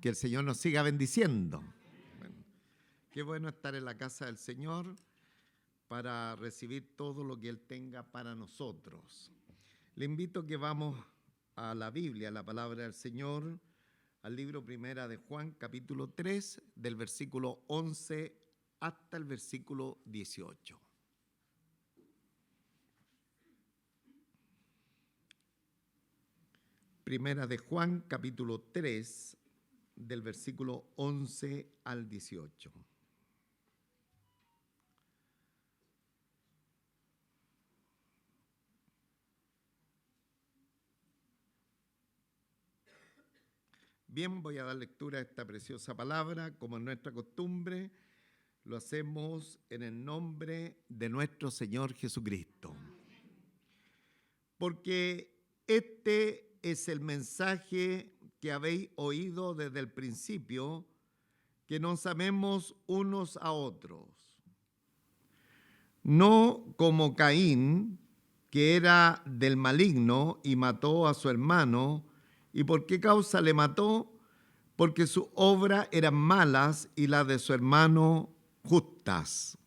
que el Señor nos siga bendiciendo. Bueno, qué bueno estar en la casa del Señor para recibir todo lo que Él tenga para nosotros. Le invito a que vamos a la Biblia, a la palabra del Señor, al libro Primera de Juan, capítulo 3, del versículo 11 hasta el versículo 18. Primera de Juan, capítulo 3, del versículo 11 al 18. Bien, voy a dar lectura a esta preciosa palabra. Como es nuestra costumbre, lo hacemos en el nombre de nuestro Señor Jesucristo. Porque este es el mensaje que habéis oído desde el principio, que nos amemos unos a otros. No como Caín, que era del maligno y mató a su hermano. ¿Y por qué causa le mató? Porque sus obras eran malas y las de su hermano justas.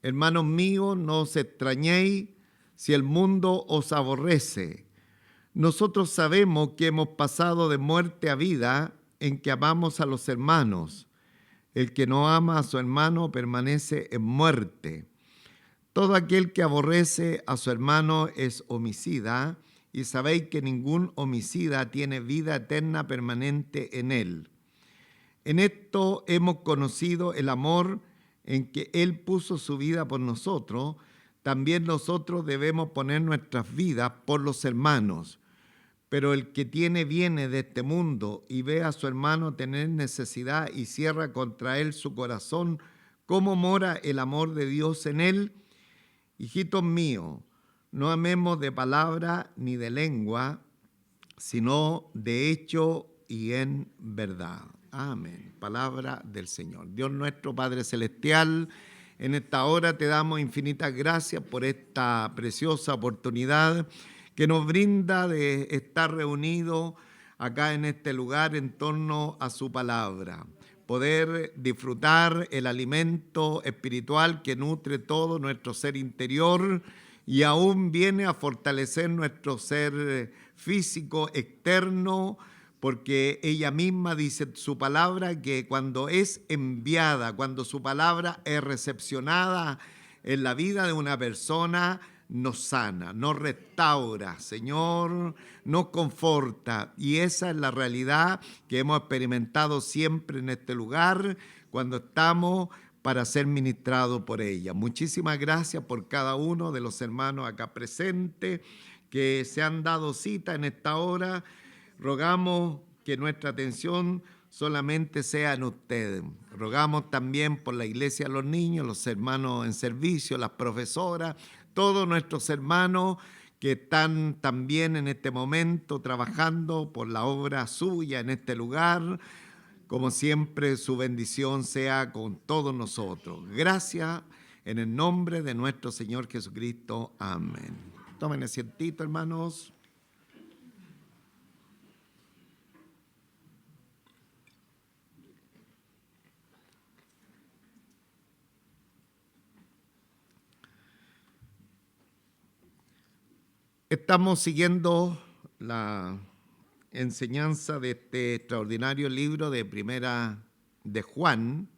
Hermanos míos, no os extrañéis si el mundo os aborrece. Nosotros sabemos que hemos pasado de muerte a vida en que amamos a los hermanos. El que no ama a su hermano permanece en muerte. Todo aquel que aborrece a su hermano es homicida, y sabéis que ningún homicida tiene vida eterna permanente en él. En esto hemos conocido el amor en que Él puso su vida por nosotros. También nosotros debemos poner nuestras vidas por los hermanos. Pero el que tiene bienes de este mundo y ve a su hermano tener necesidad y cierra contra él su corazón, ¿cómo mora el amor de Dios en él? Hijitos míos, no amemos de palabra ni de lengua, sino de hecho y en verdad. Amén. Palabra del Señor. Dios nuestro Padre Celestial, en esta hora te damos infinitas gracias por esta preciosa oportunidad que nos brinda de estar reunidos acá en este lugar en torno a su palabra. Poder disfrutar el alimento espiritual que nutre todo nuestro ser interior y aún viene a fortalecer nuestro ser físico externo, porque ella misma dice su palabra que cuando es enviada, cuando su palabra es recepcionada en la vida de una persona, nos sana, nos restaura, Señor, nos conforta. Y esa es la realidad que hemos experimentado siempre en este lugar cuando estamos para ser ministrados por ella. Muchísimas gracias por cada uno de los hermanos acá presentes que se han dado cita en esta hora. Rogamos que nuestra atención solamente sea en ustedes. Rogamos también por la iglesia de los niños, los hermanos en servicio, las profesoras, todos nuestros hermanos que están también en este momento trabajando por la obra suya en este lugar. Como siempre, su bendición sea con todos nosotros. Gracias en el nombre de nuestro Señor Jesucristo. Amén. Tomen asientito, hermanos. Estamos siguiendo la enseñanza de este extraordinario libro de Primera de Juan,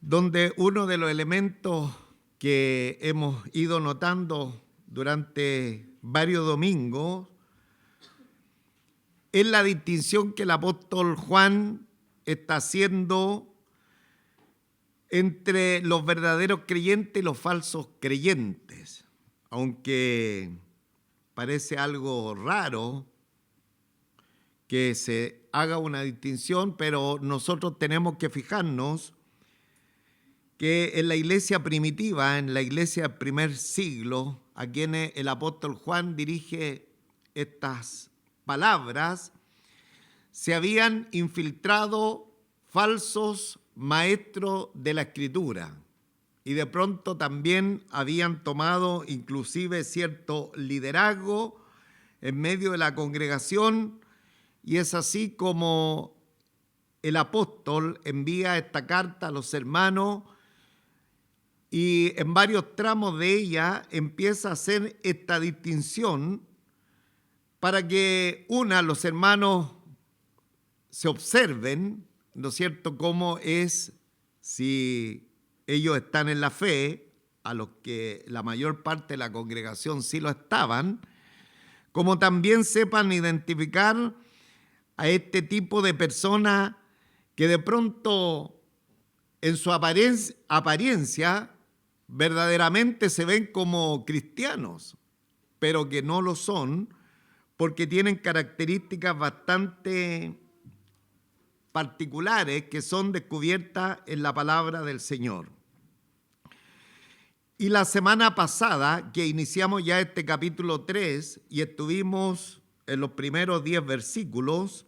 donde uno de los elementos que hemos ido notando durante varios domingos es la distinción que el apóstol Juan está haciendo entre los verdaderos creyentes y los falsos creyentes. Aunque parece algo raro que se haga una distinción, pero nosotros tenemos que fijarnos que en la iglesia primitiva, en la iglesia del primer siglo, a quienes el apóstol Juan dirige estas palabras, se habían infiltrado falsos maestros de la Escritura. Y de pronto también habían tomado inclusive cierto liderazgo en medio de la congregación y es así como el apóstol envía esta carta a los hermanos y en varios tramos de ella empieza a hacer esta distinción para que los hermanos se observen, ¿no es cierto?, cómo es si ellos están en la fe, a los que la mayor parte de la congregación sí lo estaban, como también sepan identificar a este tipo de personas que de pronto en su apariencia verdaderamente se ven como cristianos, pero que no lo son porque tienen características bastante particulares que son descubiertas en la palabra del Señor. Y la semana pasada, que iniciamos ya este capítulo 3 y estuvimos en los primeros 10 versículos,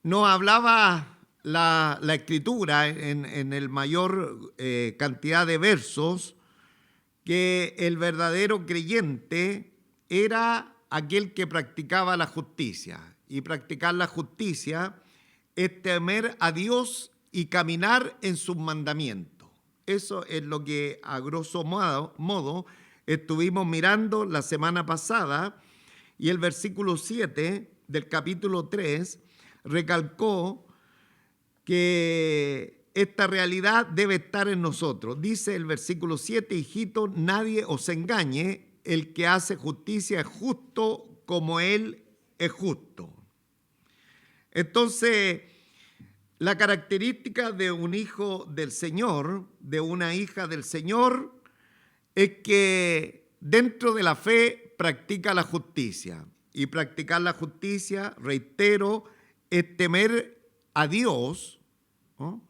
nos hablaba la Escritura en el mayor cantidad de versos que el verdadero creyente era aquel que practicaba la justicia. Y practicar la justicia es temer a Dios y caminar en sus mandamientos. Eso es lo que a grosso modo estuvimos mirando la semana pasada, y el versículo 7 del capítulo 3 recalcó que esta realidad debe estar en nosotros. Dice el versículo 7, hijitos, nadie os engañe, el que hace justicia es justo como él es justo. Entonces, la característica de un hijo del Señor, de una hija del Señor, es que dentro de la fe practica la justicia. Y practicar la justicia, reitero, es temer a Dios, ¿no?,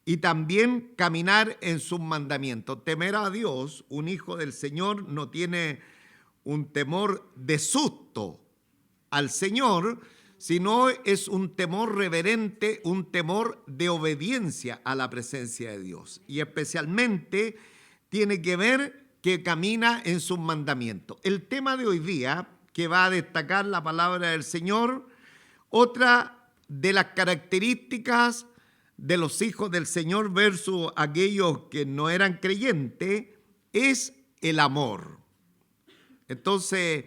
y también caminar en sus mandamientos. Temer a Dios, un hijo del Señor no tiene un temor de susto al Señor, sino es un temor reverente, un temor de obediencia a la presencia de Dios. Y especialmente tiene que ver que camina en sus mandamientos. El tema de hoy día, que va a destacar la palabra del Señor, otra de las características de los hijos del Señor versus aquellos que no eran creyentes, es el amor. Entonces,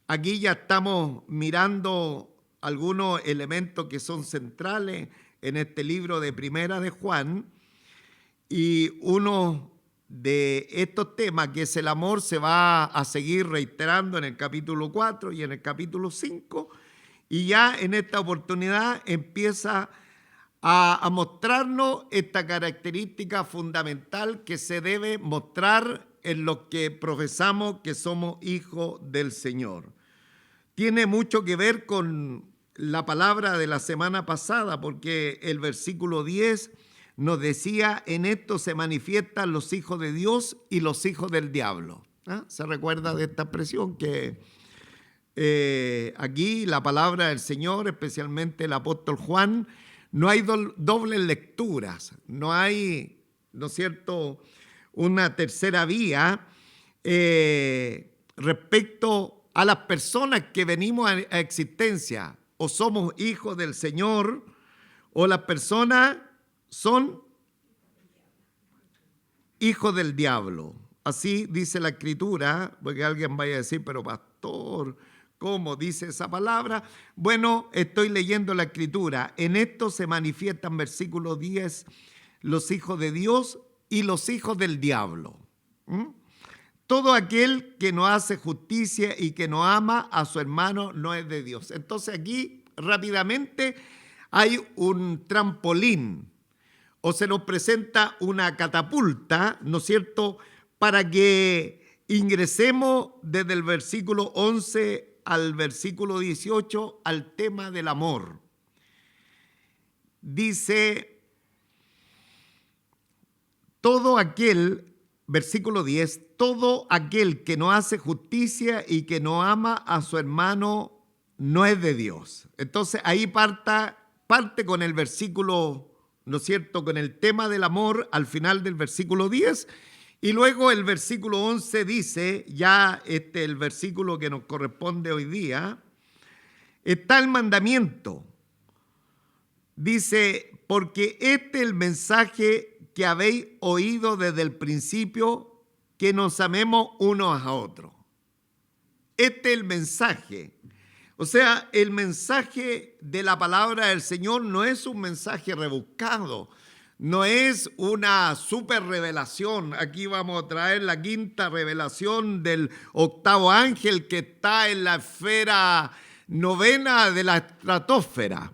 aquí ya estamos mirando algunos elementos que son centrales en este libro de Primera de Juan, y uno de estos temas, que es el amor, se va a seguir reiterando en el capítulo 4 y en el capítulo 5, y ya en esta oportunidad empieza a mostrarnos esta característica fundamental que se debe mostrar en los que profesamos que somos hijos del Señor. Tiene mucho que ver con la palabra de la semana pasada, porque el versículo 10 nos decía, en esto se manifiestan los hijos de Dios y los hijos del diablo. ¿Ah? ¿Se recuerda de esta expresión? Que aquí la palabra del Señor, especialmente el apóstol Juan, no hay dobles lecturas, no hay, ¿no es cierto?, una tercera vía respecto a las personas que venimos a existencia. O somos hijos del Señor, o las personas son hijos del diablo. Así dice la Escritura, porque alguien vaya a decir, pero pastor, ¿cómo dice esa palabra? Bueno, estoy leyendo la Escritura. En esto se manifiestan, versículo 10, los hijos de Dios y los hijos del diablo. Todo aquel que no hace justicia y que no ama a su hermano no es de Dios. Entonces aquí rápidamente hay un trampolín, o se nos presenta una catapulta, ¿no es cierto?, para que ingresemos desde el versículo 11 al versículo 18 al tema del amor. Dice, todo aquel, versículo 10, todo aquel que no hace justicia y que no ama a su hermano no es de Dios. Entonces ahí parte con el versículo, ¿no es cierto?, con el tema del amor al final del versículo 10, y luego el versículo 11 dice, ya el versículo que nos corresponde hoy día, está el mandamiento. Dice, porque este es el mensaje que habéis oído desde el principio, que nos amemos unos a otros. Este es el mensaje. O sea, el mensaje de la palabra del Señor no es un mensaje rebuscado, no es una super revelación. Aquí vamos a traer la quinta revelación del octavo ángel que está en la esfera novena de la estratosfera.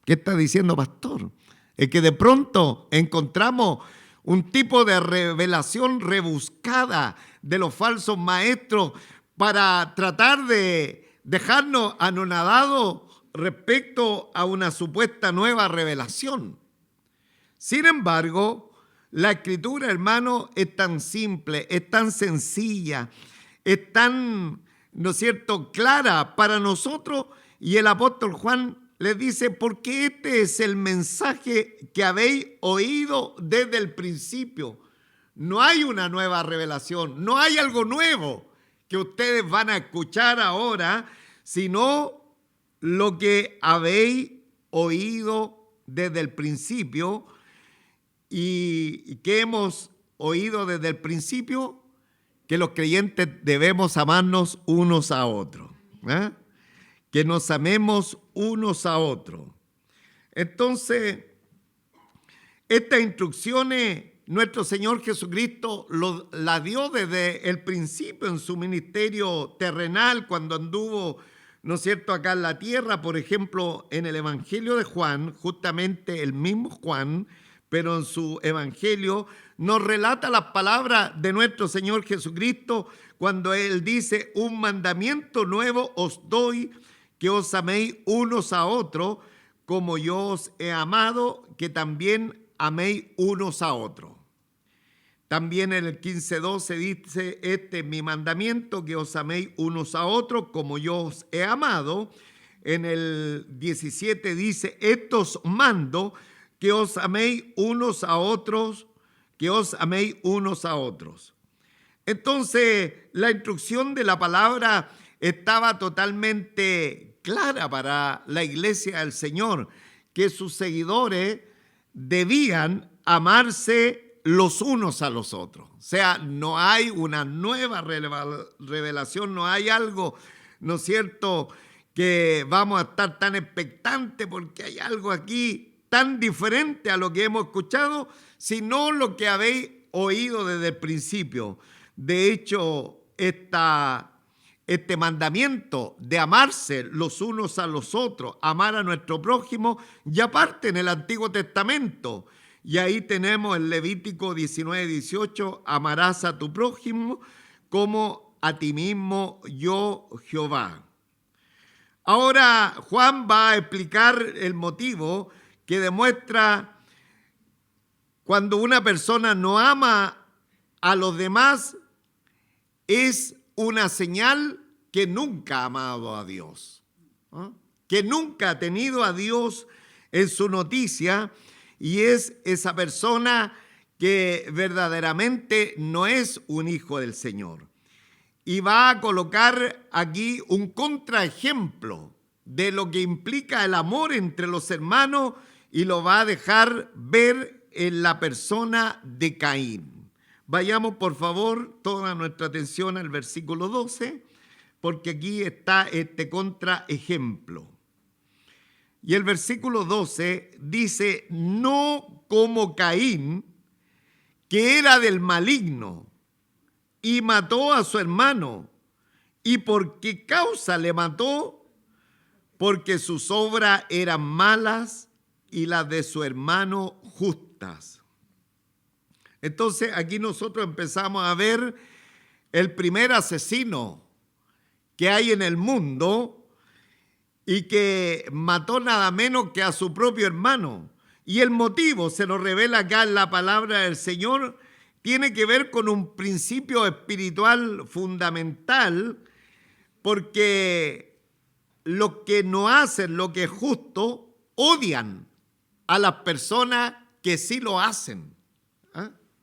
¿Qué está diciendo, pastor? Es que de pronto encontramos un tipo de revelación rebuscada de los falsos maestros para tratar de dejarnos anonadados respecto a una supuesta nueva revelación. Sin embargo, la Escritura, hermano, es tan simple, es tan sencilla, es tan, ¿no es cierto?, clara para nosotros, y el apóstol Juan les dice, porque este es el mensaje que habéis oído desde el principio. No hay una nueva revelación, no hay algo nuevo que ustedes van a escuchar ahora, sino lo que habéis oído desde el principio. ¿Y qué hemos oído desde el principio? Que los creyentes debemos amarnos unos a otros, ¿eh? Que nos amemos unos a otros. Entonces, estas instrucciones nuestro Señor Jesucristo las dio desde el principio en su ministerio terrenal, cuando anduvo, ¿no es cierto?, acá en la tierra. Por ejemplo, en el Evangelio de Juan, justamente el mismo Juan, pero en su Evangelio nos relata las palabras de nuestro Señor Jesucristo cuando Él dice, un mandamiento nuevo os doy, que os améis unos a otros, como yo os he amado, que también améis unos a otros. También en el 15:12 dice, este es mi mandamiento, que os améis unos a otros, como yo os he amado. En el 17 dice, estos mando, que os améis unos a otros, que os améis unos a otros. Entonces, la instrucción de la palabra estaba totalmente clara para la iglesia del Señor, que sus seguidores debían amarse los unos a los otros. O sea, no hay una nueva revelación, no hay algo, ¿no es cierto?, que vamos a estar tan expectantes porque hay algo aquí tan diferente a lo que hemos escuchado, sino lo que habéis oído desde el principio. De hecho, este mandamiento de amarse los unos a los otros, amar a nuestro prójimo, ya parte en el Antiguo Testamento. Y ahí tenemos el Levítico 19:18, amarás a tu prójimo como a ti mismo, yo Jehová. Ahora Juan va a explicar el motivo que demuestra cuando una persona no ama a los demás, es una señal que nunca ha amado a Dios, ¿no?, que nunca ha tenido a Dios en su noticia, y es esa persona que verdaderamente no es un hijo del Señor. Y va a colocar aquí un contraejemplo de lo que implica el amor entre los hermanos, y lo va a dejar ver en la persona de Caín. Vayamos, por favor, toda nuestra atención al versículo 12, porque aquí está este contraejemplo. Y el versículo 12 dice, no como Caín, que era del maligno, y mató a su hermano. ¿Y por qué causa le mató? Porque sus obras eran malas y las de su hermano justas. Entonces aquí nosotros empezamos a ver el primer asesino que hay en el mundo y que mató nada menos que a su propio hermano. Y el motivo se nos revela acá en la palabra del Señor, tiene que ver con un principio espiritual fundamental, porque los que no hacen lo que es justo odian a las personas que sí lo hacen.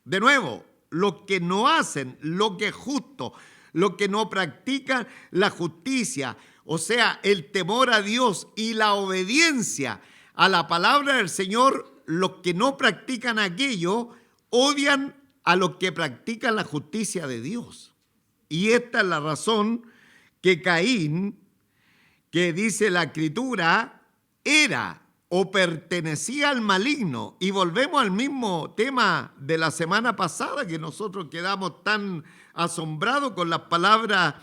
De nuevo, los que no hacen lo que es justo, los que no practican la justicia, o sea, el temor a Dios y la obediencia a la palabra del Señor, los que no practican aquello, odian a los que practican la justicia de Dios. Y esta es la razón que Caín, que dice la Escritura, era o pertenecía al maligno. Y volvemos al mismo tema de la semana pasada, que nosotros quedamos tan asombrados con las palabras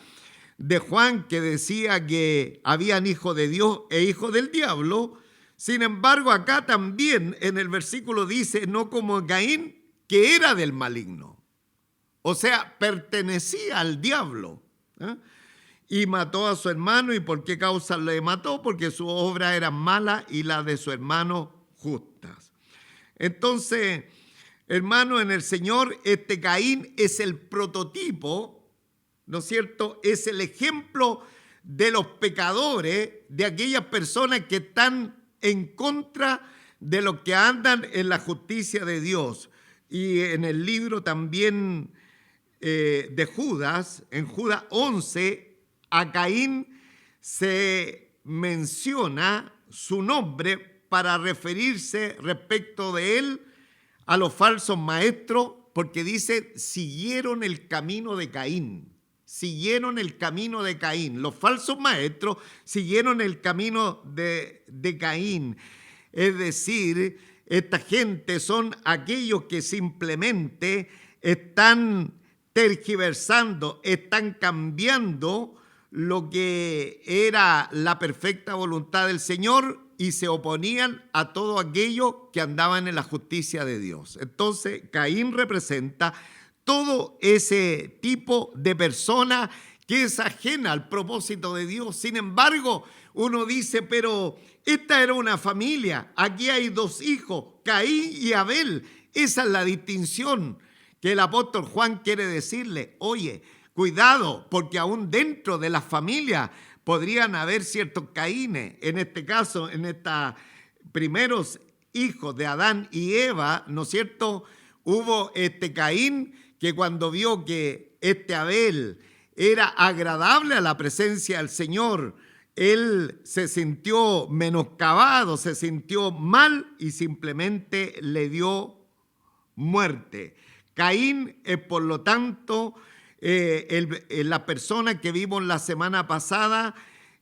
de Juan, que decía que habían hijos de Dios e hijos del diablo. Sin embargo, acá también en el versículo dice, no como Caín, que era del maligno. O sea, pertenecía al diablo. Y mató a su hermano. ¿Y por qué causa le mató? Porque sus obras eran malas y las de su hermano justas. Entonces, hermano, en el Señor, este Caín es el prototipo, ¿no es cierto? Es el ejemplo de los pecadores, de aquellas personas que están en contra de los que andan en la justicia de Dios. Y en el libro también de Judas, en Judas 11, a Caín se menciona su nombre para referirse respecto de él a los falsos maestros, porque dice, siguieron el camino de Caín. Siguieron el camino de Caín. Los falsos maestros siguieron el camino de Caín. Es decir, esta gente son aquellos que simplemente están tergiversando, están cambiando lo que era la perfecta voluntad del Señor y se oponían a todo aquello que andaban en la justicia de Dios. Entonces, Caín representa todo ese tipo de persona que es ajena al propósito de Dios. Sin embargo, uno dice, pero esta era una familia, aquí hay dos hijos, Caín y Abel. Esa es la distinción que el apóstol Juan quiere decirle. Oye, cuidado, porque aún dentro de las familias podrían haber ciertos Caínes. En este caso, en estos primeros hijos de Adán y Eva, ¿no es cierto? Hubo este Caín que cuando vio que este Abel era agradable a la presencia del Señor, él se sintió menoscabado, se sintió mal y simplemente le dio muerte. Caín es, por lo tanto, la persona que vimos la semana pasada,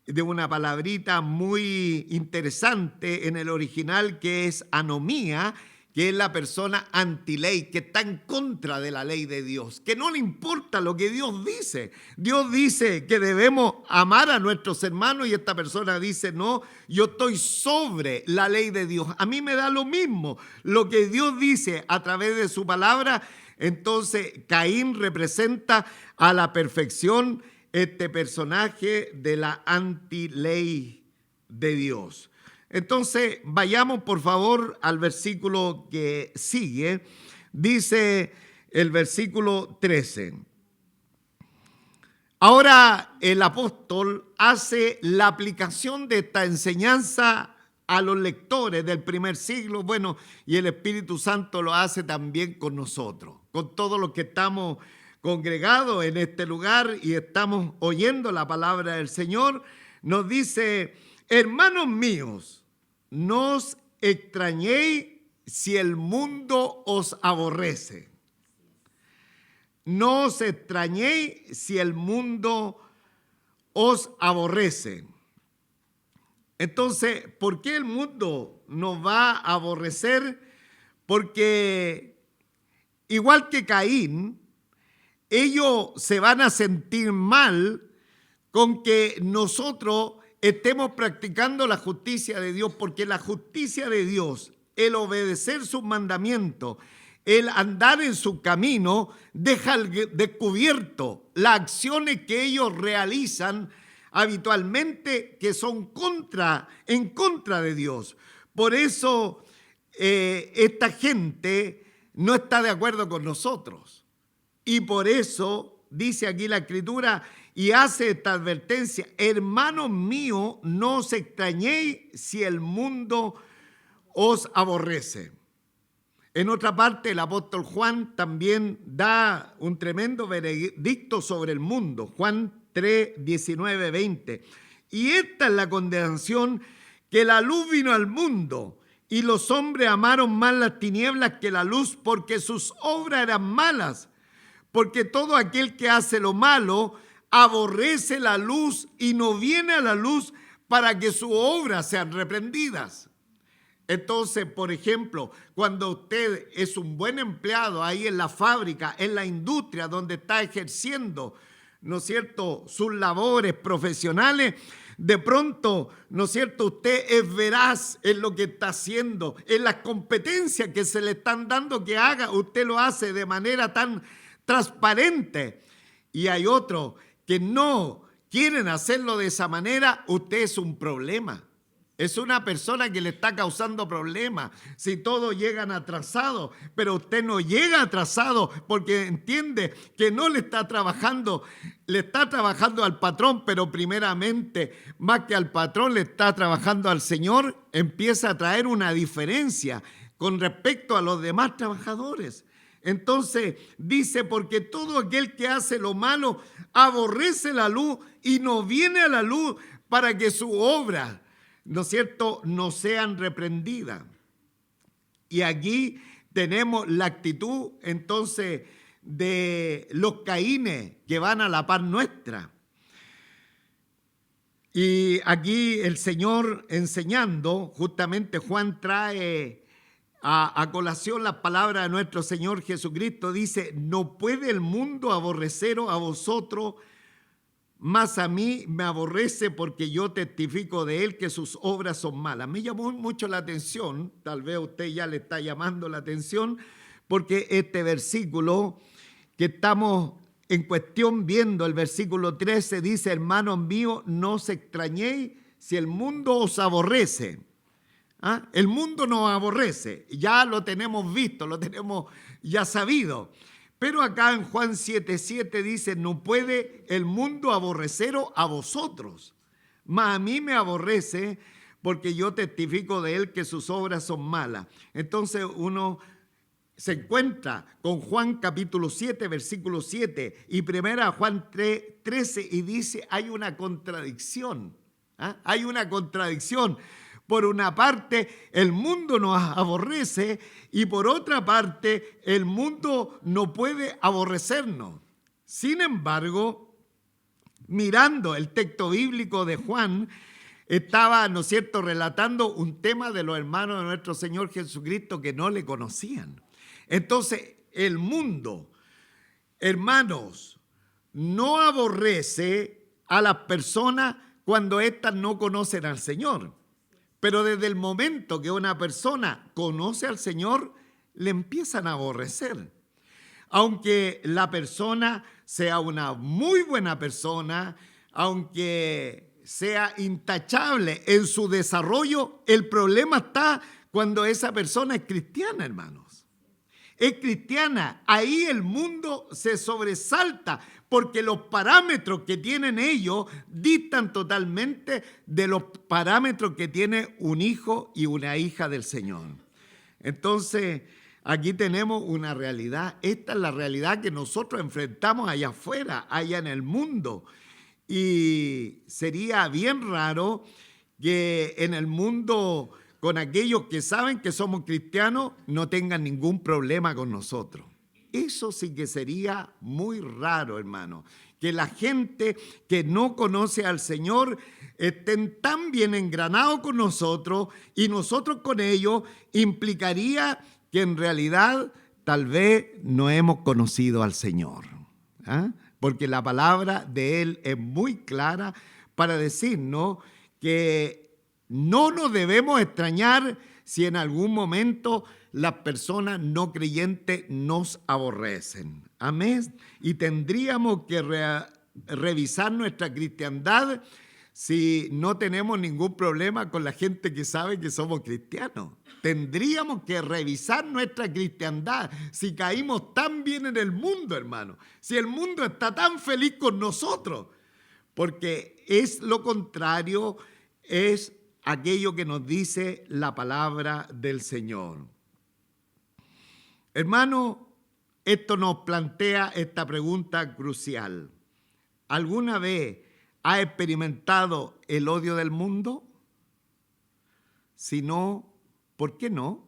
de una palabrita muy interesante en el original, que es anomía, que es la persona antiley, que está en contra de la ley de Dios, que no le importa lo que Dios dice. Dios dice que debemos amar a nuestros hermanos y esta persona dice, no, yo estoy sobre la ley de Dios. A mí me da lo mismo lo que Dios dice a través de su palabra. Entonces, Caín representa a la perfección este personaje de la antiley de Dios. Entonces, vayamos por favor al versículo que sigue. Dice el versículo 13. Ahora el apóstol hace la aplicación de esta enseñanza a los lectores del primer siglo, bueno, y el Espíritu Santo lo hace también con nosotros, con todos los que estamos congregados en este lugar y estamos oyendo la palabra del Señor. Nos dice, hermanos míos, no os extrañéis si el mundo os aborrece. No os extrañéis si el mundo os aborrece. Entonces, ¿por qué el mundo nos va a aborrecer? Porque igual que Caín, ellos se van a sentir mal con que nosotros estemos practicando la justicia de Dios, porque la justicia de Dios, el obedecer sus mandamientos, el andar en su camino, deja al descubierto las acciones que ellos realizan habitualmente, que son en contra de Dios. Por eso esta gente no está de acuerdo con nosotros. Y por eso dice aquí la Escritura y hace esta advertencia: hermanos míos, no os extrañéis si el mundo os aborrece. En otra parte, el apóstol Juan también da un tremendo veredicto sobre el mundo. Juan 3, 19, 20. Y esta es la condenación, que la luz vino al mundo, y los hombres amaron más las tinieblas que la luz, porque sus obras eran malas. Porque todo aquel que hace lo malo aborrece la luz y no viene a la luz para que sus obras sean reprendidas. Entonces, por ejemplo, cuando usted es un buen empleado ahí en la fábrica, en la industria donde está ejerciendo, ¿no es cierto?, sus labores profesionales, de pronto, ¿no es cierto?, usted es veraz en lo que está haciendo, en las competencias que se le están dando que haga, usted lo hace de manera tan transparente. Y hay otros que no quieren hacerlo de esa manera, usted es un problema. Es una persona que le está causando problemas. Si todos llegan atrasados, pero usted no llega atrasado porque entiende que no le está trabajando al patrón, pero primeramente, más que al patrón, le está trabajando al Señor, empieza a traer una diferencia con respecto a los demás trabajadores. Entonces dice, porque todo aquel que hace lo malo aborrece la luz y no viene a la luz para que su obra, ¿no es cierto?, no sean reprendidas. Y aquí tenemos la actitud entonces de los caínes que van a la par nuestra. Y aquí el Señor enseñando, justamente Juan trae a colación las palabras de nuestro Señor Jesucristo, dice, no puede el mundo aborreceros a vosotros, mas a mí me aborrece porque yo testifico de él que sus obras son malas. Me llamó mucho la atención, tal vez a usted ya le está llamando la atención, porque este versículo que estamos en cuestión viendo, el versículo 13, dice, hermanos míos, no os extrañéis si el mundo os aborrece. ¿Ah? El mundo nos aborrece, ya lo tenemos visto, lo tenemos ya sabido. Pero acá en Juan 7:7 dice, no puede el mundo aborreceros a vosotros, mas a mí me aborrece porque yo testifico de él que sus obras son malas. Entonces uno se encuentra con Juan capítulo 7, versículo 7 y primera Juan 13 y dice, hay una contradicción. ¿Ah? Hay una contradicción. Por una parte, el mundo nos aborrece y por otra parte, el mundo no puede aborrecernos. Sin embargo, mirando el texto bíblico de Juan, estaba, ¿no es cierto?, relatando un tema de los hermanos de nuestro Señor Jesucristo que no le conocían. Entonces, el mundo, hermanos, no aborrece a las personas cuando éstas no conocen al Señor. Pero desde el momento que una persona conoce al Señor, le empiezan a aborrecer. Aunque la persona sea una muy buena persona, aunque sea intachable en su desarrollo, el problema está cuando esa persona es cristiana, hermanos. Es cristiana, ahí el mundo se sobresalta porque los parámetros que tienen ellos distan totalmente de los parámetros que tiene un hijo y una hija del Señor. Entonces, aquí tenemos una realidad. Esta es la realidad que nosotros enfrentamos allá afuera, allá en el mundo. Y sería bien raro que en el mundo, con aquellos que saben que somos cristianos, no tengan ningún problema con nosotros. Eso sí que sería muy raro, hermano, que la gente que no conoce al Señor estén tan bien engranados con nosotros y nosotros con ellos, implicaría que en realidad tal vez no hemos conocido al Señor. ¿Ah? Porque la palabra de Él es muy clara para decirnos que no nos debemos extrañar si en algún momento las personas no creyentes nos aborrecen. Amén. Y tendríamos que revisar nuestra cristiandad si no tenemos ningún problema con la gente que sabe que somos cristianos. Tendríamos que revisar nuestra cristiandad si caímos tan bien en el mundo, hermano. Si el mundo está tan feliz con nosotros. Porque es lo contrario, es aquello que nos dice la palabra del Señor. Hermano, esto nos plantea esta pregunta crucial. ¿Alguna vez ¿ha experimentado el odio del mundo? Si no, ¿por qué no?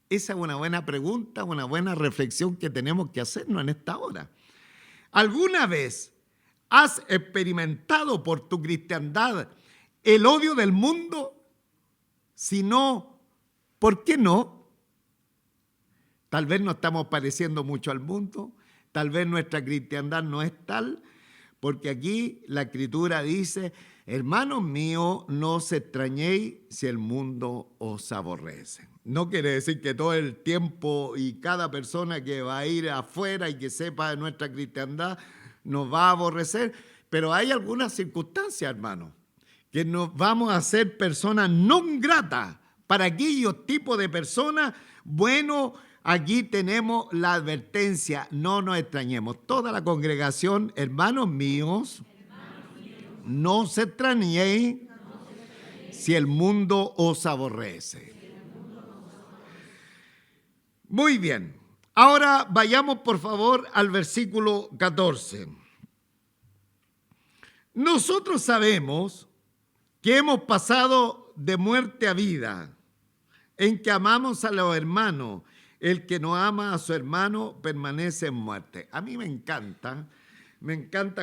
Esa es una buena pregunta, una buena reflexión que tenemos que hacernos en esta hora. ¿Alguna vez has experimentado por tu cristiandad el odio del mundo? Si no, ¿por qué no? Tal vez no estamos pareciendo mucho al mundo, tal vez nuestra cristiandad no es tal, porque aquí la Escritura dice: hermanos míos, no os extrañéis si el mundo os aborrece. No quiere decir que todo el tiempo y cada persona que va a ir afuera y que sepa de nuestra cristiandad nos va a aborrecer, pero hay algunas circunstancias, hermanos, que nos vamos a hacer personas no gratas para aquellos tipos de personas. Bueno, aquí tenemos la advertencia: no nos extrañemos. Toda la congregación, hermanos míos, no se extrañéis si el mundo os aborrece. Muy bien. Ahora vayamos por favor al versículo 14. Nosotros sabemos que hemos pasado de muerte a vida, en que amamos a los hermanos. El que no ama a su hermano permanece en muerte. A mí me encanta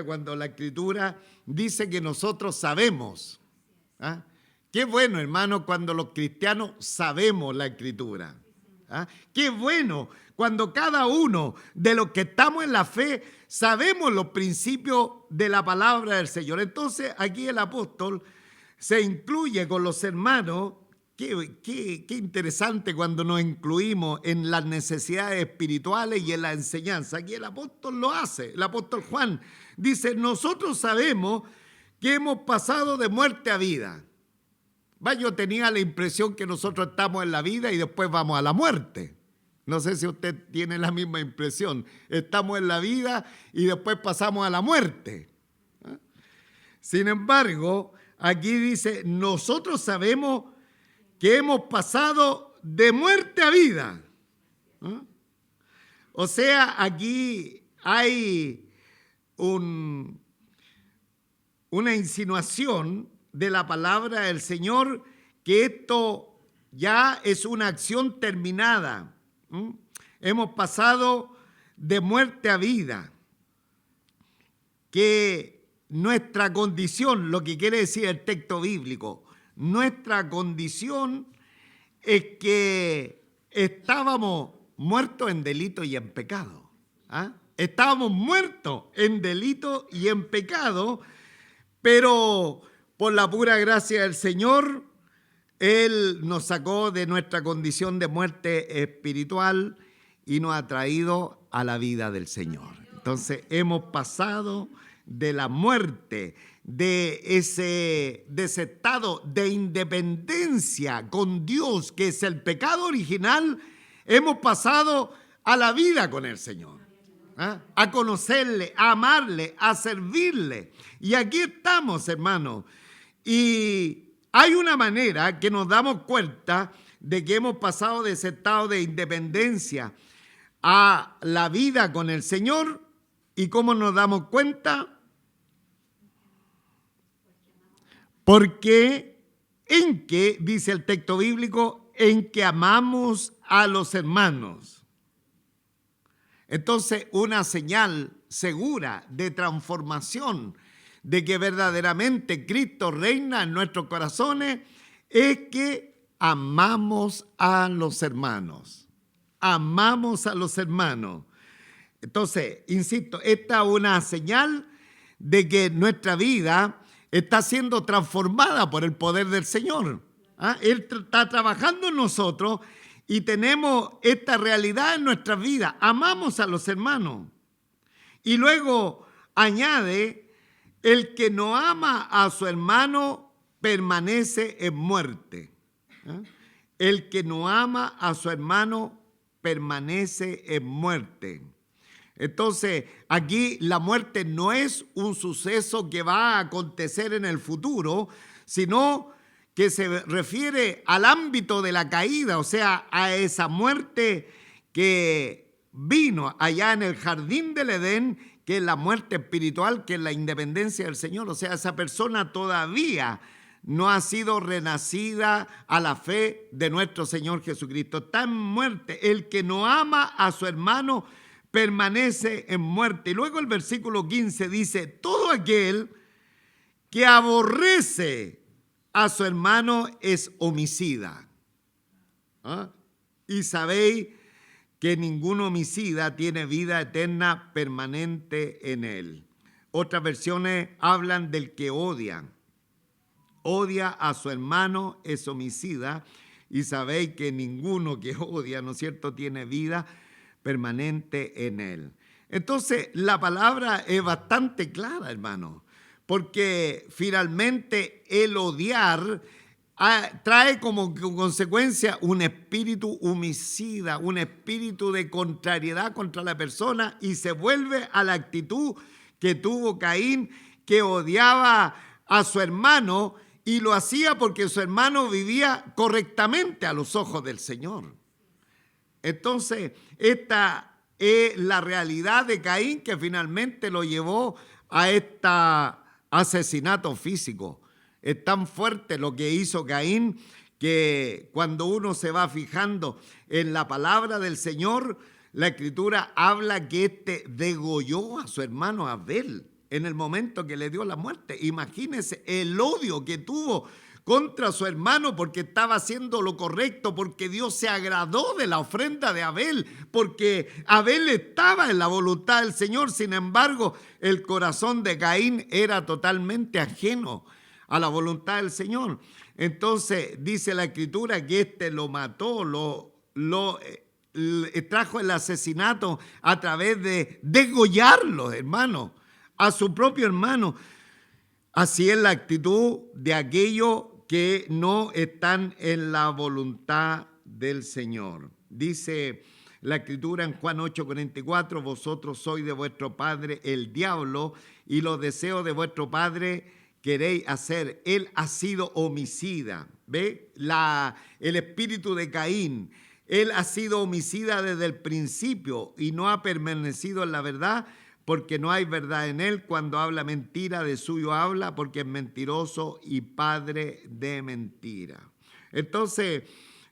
cuando la Escritura dice que nosotros sabemos. ¿Ah? Qué bueno, hermano, cuando los cristianos sabemos la Escritura. ¿Ah? Qué bueno cuando cada uno de los que estamos en la fe sabemos los principios de la palabra del Señor. Entonces aquí el apóstol se incluye con los hermanos. Qué interesante cuando nos incluimos en las necesidades espirituales y en la enseñanza. Aquí el apóstol lo hace, el apóstol Juan dice: nosotros sabemos que hemos pasado de muerte a vida. Yo tenía la impresión que nosotros estamos en la vida y después vamos a la muerte. No sé si usted tiene la misma impresión. Estamos en la vida y después pasamos a la muerte. Sin embargo, aquí dice: nosotros sabemos que hemos pasado de muerte a vida. O sea, aquí hay una insinuación de la palabra del Señor, que esto ya es una acción terminada. Hemos pasado de muerte a vida. Que nuestra condición, lo que quiere decir el texto bíblico, nuestra condición es que estábamos muertos en delito y en pecado. Estábamos muertos en delito y en pecado, pero por la pura gracia del Señor, Él nos sacó de nuestra condición de muerte espiritual y nos ha traído a la vida del Señor. Entonces hemos pasado de la muerte, de ese estado de independencia con Dios, que es el pecado original, hemos pasado a la vida con el Señor. A conocerle, a amarle, a servirle. Y aquí estamos, hermanos. Y hay una manera que nos damos cuenta de que hemos pasado de ese estado de independencia a la vida con el Señor. ¿Y cómo nos damos cuenta? Porque en que, dice el texto bíblico, en que amamos a los hermanos. Entonces, una señal segura de transformación, de que verdaderamente Cristo reina en nuestros corazones, es que amamos a los hermanos. Amamos a los hermanos. Entonces, insisto, esta es una señal de que nuestra vida está siendo transformada por el poder del Señor. Él está trabajando en nosotros y tenemos esta realidad en nuestras vidas. Amamos a los hermanos. Y luego añade: el que no ama a su hermano permanece en muerte. El que no ama a su hermano permanece en muerte. Entonces, aquí la muerte no es un suceso que va a acontecer en el futuro, sino que se refiere al ámbito de la caída, o sea, a esa muerte que vino allá en el jardín del Edén, que es la muerte espiritual, que es la independencia del Señor. O sea, esa persona todavía no ha sido renacida a la fe de nuestro Señor Jesucristo. Está en muerte. El que no ama a su hermano permanece en muerte. Y luego el versículo 15 dice, todo aquel que aborrece a su hermano es homicida. ¿Ah? Y sabéis que ningún homicida tiene vida eterna permanente en él. Otras versiones hablan del que odia a su hermano es homicida, y sabéis que ninguno que odia, ¿no es cierto?, tiene vida permanente en él. Entonces, la palabra es bastante clara, hermano, porque finalmente el odiar trae como consecuencia un espíritu homicida, un espíritu de contrariedad contra la persona, y se vuelve a la actitud que tuvo Caín, que odiaba a su hermano, y lo hacía porque su hermano vivía correctamente a los ojos del Señor. Entonces, esta es la realidad de Caín, que finalmente lo llevó a este asesinato físico. Es tan fuerte lo que hizo Caín, que cuando uno se va fijando en la palabra del Señor, la Escritura habla que éste degolló a su hermano Abel en el momento que le dio la muerte. Imagínense el odio que tuvo contra su hermano porque estaba haciendo lo correcto, porque Dios se agradó de la ofrenda de Abel, porque Abel estaba en la voluntad del Señor. Sin embargo, el corazón de Caín era totalmente ajeno a la voluntad del Señor. Entonces dice la Escritura que éste lo mató, trajo el asesinato a través de degollarlo, hermano, a su propio hermano. Así es la actitud de aquellos que no están en la voluntad del Señor. Dice la Escritura en Juan 8:44, vosotros sois de vuestro padre el diablo, y los deseos de vuestro padre queréis hacer. Él ha sido homicida. ¿Ve? El espíritu de Caín. Él ha sido homicida desde el principio y no ha permanecido en la verdad, porque no hay verdad en él. Cuando habla mentira, de suyo habla, porque es mentiroso y padre de mentira. Entonces,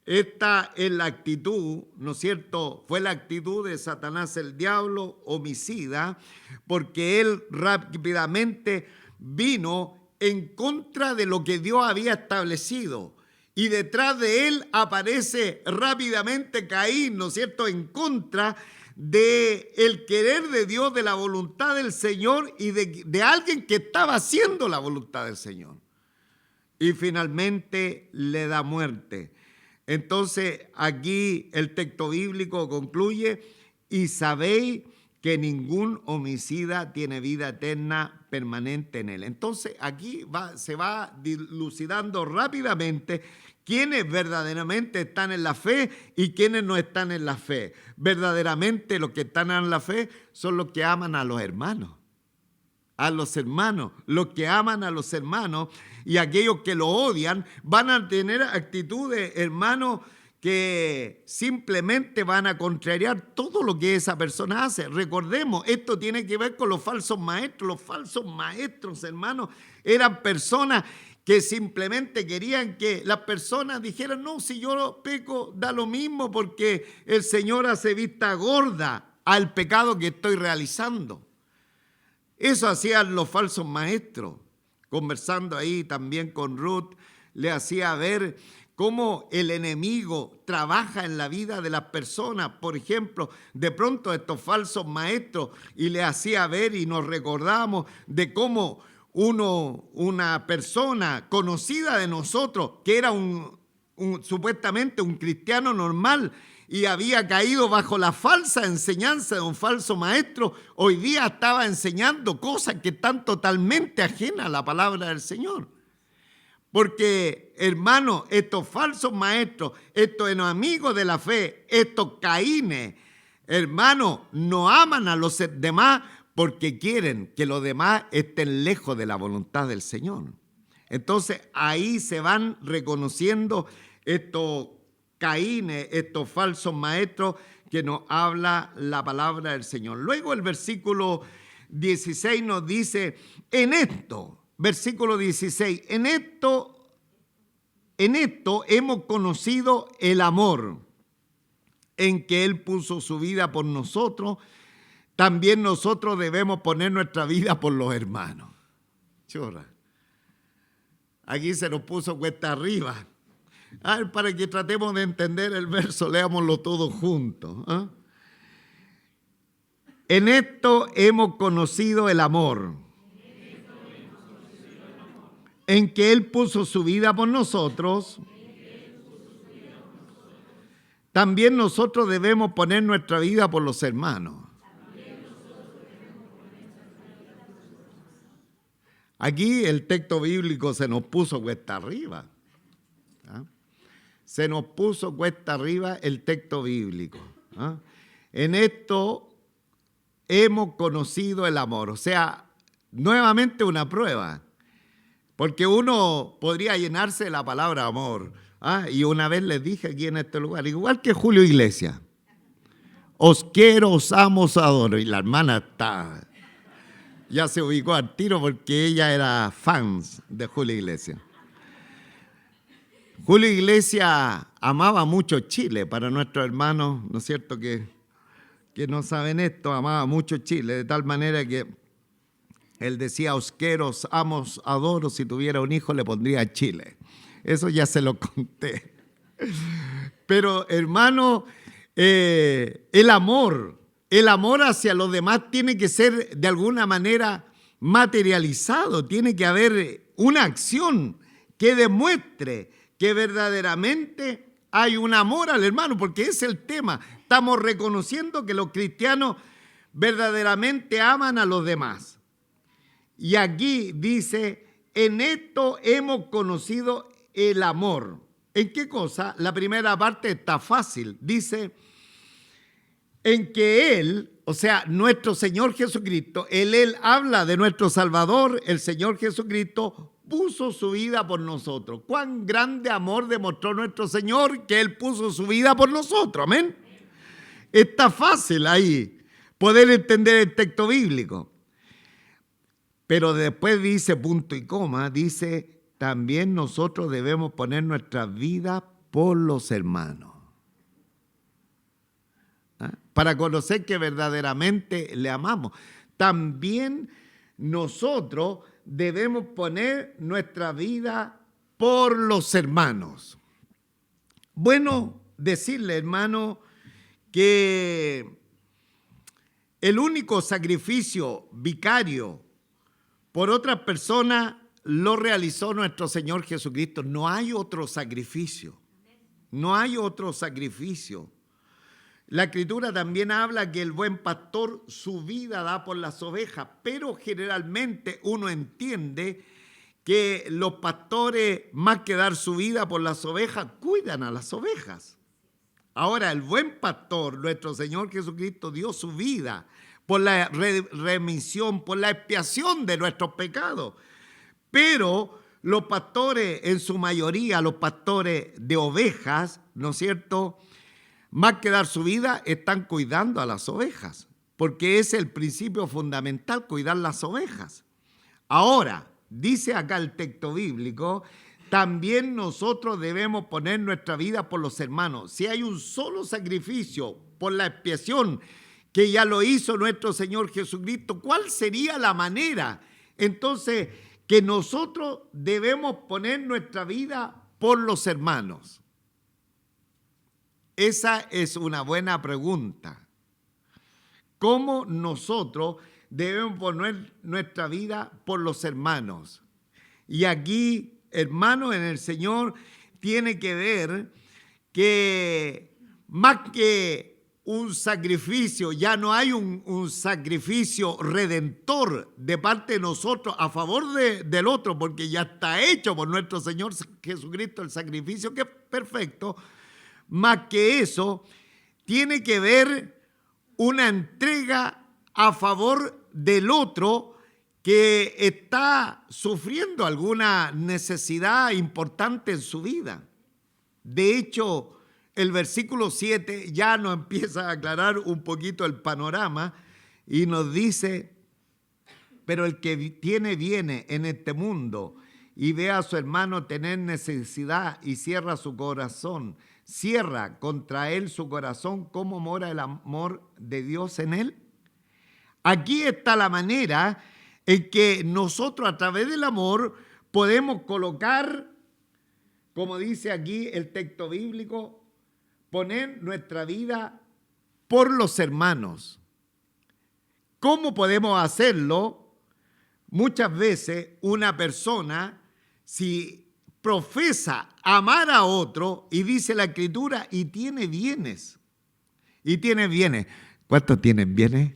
esta es la actitud, ¿no es cierto? Fue la actitud de Satanás, el diablo, homicida, porque él rápidamente vino en contra de lo que Dios había establecido. Y detrás de él aparece rápidamente Caín, ¿no es cierto?, en contra de el querer de Dios, de la voluntad del Señor y de alguien que estaba haciendo la voluntad del Señor. Y finalmente le da muerte. Entonces aquí el texto bíblico concluye, y sabéis que ningún homicida tiene vida eterna permanente en él. Entonces aquí se va dilucidando rápidamente quiénes verdaderamente están en la fe y quiénes no están en la fe. Verdaderamente los que están en la fe son los que aman a los hermanos. Los que aman a los hermanos, y aquellos que lo odian van a tener actitudes, hermanos, que simplemente van a contrariar todo lo que esa persona hace. Recordemos, esto tiene que ver con los falsos maestros. Los falsos maestros, hermanos, eran personas que simplemente querían que las personas dijeran, no, si yo peco, da lo mismo, porque el Señor hace vista gorda al pecado que estoy realizando. Eso hacían los falsos maestros. Conversando ahí también con Ruth, le hacía ver cómo el enemigo trabaja en la vida de las personas. Por ejemplo, de pronto estos falsos maestros, y le hacía ver, y nos recordamos de cómo una persona conocida de nosotros, que era supuestamente un cristiano normal, y había caído bajo la falsa enseñanza de un falso maestro, hoy día estaba enseñando cosas que están totalmente ajenas a la palabra del Señor. Porque, hermanos, estos falsos maestros, estos enemigos de la fe, estos Caínes, hermanos, no aman a los demás porque quieren que los demás estén lejos de la voluntad del Señor. Entonces, ahí se van reconociendo estos Caínes, estos falsos maestros que nos habla la palabra del Señor. Luego el versículo 16 nos dice, en esto, versículo 16, en esto hemos conocido el amor, en que Él puso su vida por nosotros, también nosotros debemos poner nuestra vida por los hermanos. Chorra. Aquí se nos puso cuesta arriba. A ver, para que tratemos de entender el verso, leámoslo todos juntos. En esto hemos conocido el amor, en que Él puso su vida por nosotros. También nosotros debemos poner nuestra vida por los hermanos. Aquí el texto bíblico se nos puso cuesta arriba. Se nos puso cuesta arriba el texto bíblico. En esto hemos conocido el amor. O sea, nuevamente una prueba. Porque uno podría llenarse de la palabra amor. Y una vez les dije aquí en este lugar, igual que Julio Iglesias, os quiero, os amo, os adoro. Y la hermana ya se ubicó al tiro porque ella era fans de Julio Iglesias. Julio Iglesias amaba mucho Chile. Para nuestros hermanos, ¿no es cierto?, que no saben esto, amaba mucho Chile, de tal manera que él decía, os quiero, os amo, os adoro, si tuviera un hijo le pondría Chile. Eso ya se lo conté. Pero, hermano, el amor hacia los demás tiene que ser de alguna manera materializado. Tiene que haber una acción que demuestre que verdaderamente hay un amor al hermano, porque ese es el tema. Estamos reconociendo que los cristianos verdaderamente aman a los demás. Y aquí dice, en esto hemos conocido el amor. ¿En qué cosa? La primera parte está fácil. Dice, en que Él, o sea, nuestro Señor Jesucristo, Él habla de nuestro Salvador, el Señor Jesucristo, puso su vida por nosotros. Cuán grande amor demostró nuestro Señor que Él puso su vida por nosotros. Amén. Está fácil ahí poder entender el texto bíblico. Pero después dice, punto y coma, dice, también nosotros debemos poner nuestra vida por los hermanos. Para conocer que verdaderamente le amamos. También nosotros debemos poner nuestra vida por los hermanos. Bueno, decirle, hermano, que el único sacrificio vicario por otras personas lo realizó nuestro Señor Jesucristo. No hay otro sacrificio. No hay otro sacrificio. La Escritura también habla que el buen pastor su vida da por las ovejas, pero generalmente uno entiende que los pastores, más que dar su vida por las ovejas, cuidan a las ovejas. Ahora, el buen pastor, nuestro Señor Jesucristo, dio su vida por la remisión, por la expiación de nuestros pecados. Pero los pastores, en su mayoría, los pastores de ovejas, ¿no es cierto?, más que dar su vida, están cuidando a las ovejas, porque es el principio fundamental, cuidar las ovejas. Ahora, dice acá el texto bíblico, también nosotros debemos poner nuestra vida por los hermanos. Si hay un solo sacrificio por la expiación que ya lo hizo nuestro Señor Jesucristo, ¿cuál sería la manera? Entonces, que nosotros debemos poner nuestra vida por los hermanos. Esa es una buena pregunta. ¿Cómo nosotros debemos poner nuestra vida por los hermanos? Y aquí, hermanos en el Señor, tiene que ver que más que un sacrificio, ya no hay un sacrificio redentor de parte de nosotros a favor del otro, porque ya está hecho por nuestro Señor Jesucristo el sacrificio, que es perfecto. Más que eso, tiene que ver una entrega a favor del otro que está sufriendo alguna necesidad importante en su vida. De hecho, el versículo 7 ya nos empieza a aclarar un poquito el panorama y nos dice, Pero el que tiene bienes en este mundo y ve a su hermano tener necesidad y cierra su corazón, cierra contra él su corazón, ¿cómo mora el amor de Dios en él? Aquí está la manera en que nosotros a través del amor podemos colocar, como dice aquí el texto bíblico, poner nuestra vida por los hermanos. ¿Cómo podemos hacerlo? Muchas veces una persona, si profesa amar a otro, y dice la Escritura, y tiene bienes. Y tiene bienes. ¿Cuántos tienen bienes?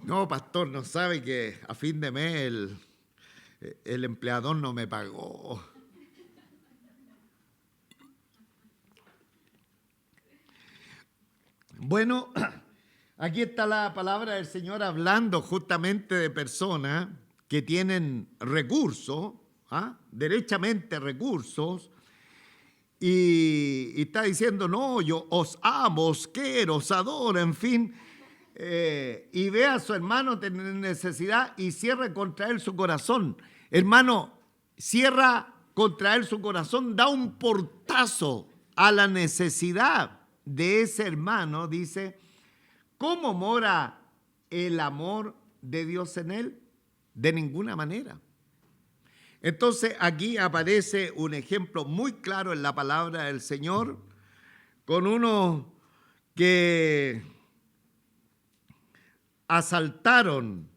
No, pastor, no sabe que a fin de mes el empleador no me pagó. Bueno, aquí está la palabra del Señor hablando justamente de personas que tienen recursos, derechamente recursos, y está diciendo, no, yo os amo, os quiero, os adoro, en fin, y ve a su hermano tener necesidad y cierra contra él su corazón. Hermano, cierra contra él su corazón, da un portazo a la necesidad de ese hermano, dice, ¿cómo mora el amor de Dios en él? De ninguna manera. Entonces aquí aparece un ejemplo muy claro en la palabra del Señor con uno que asaltaron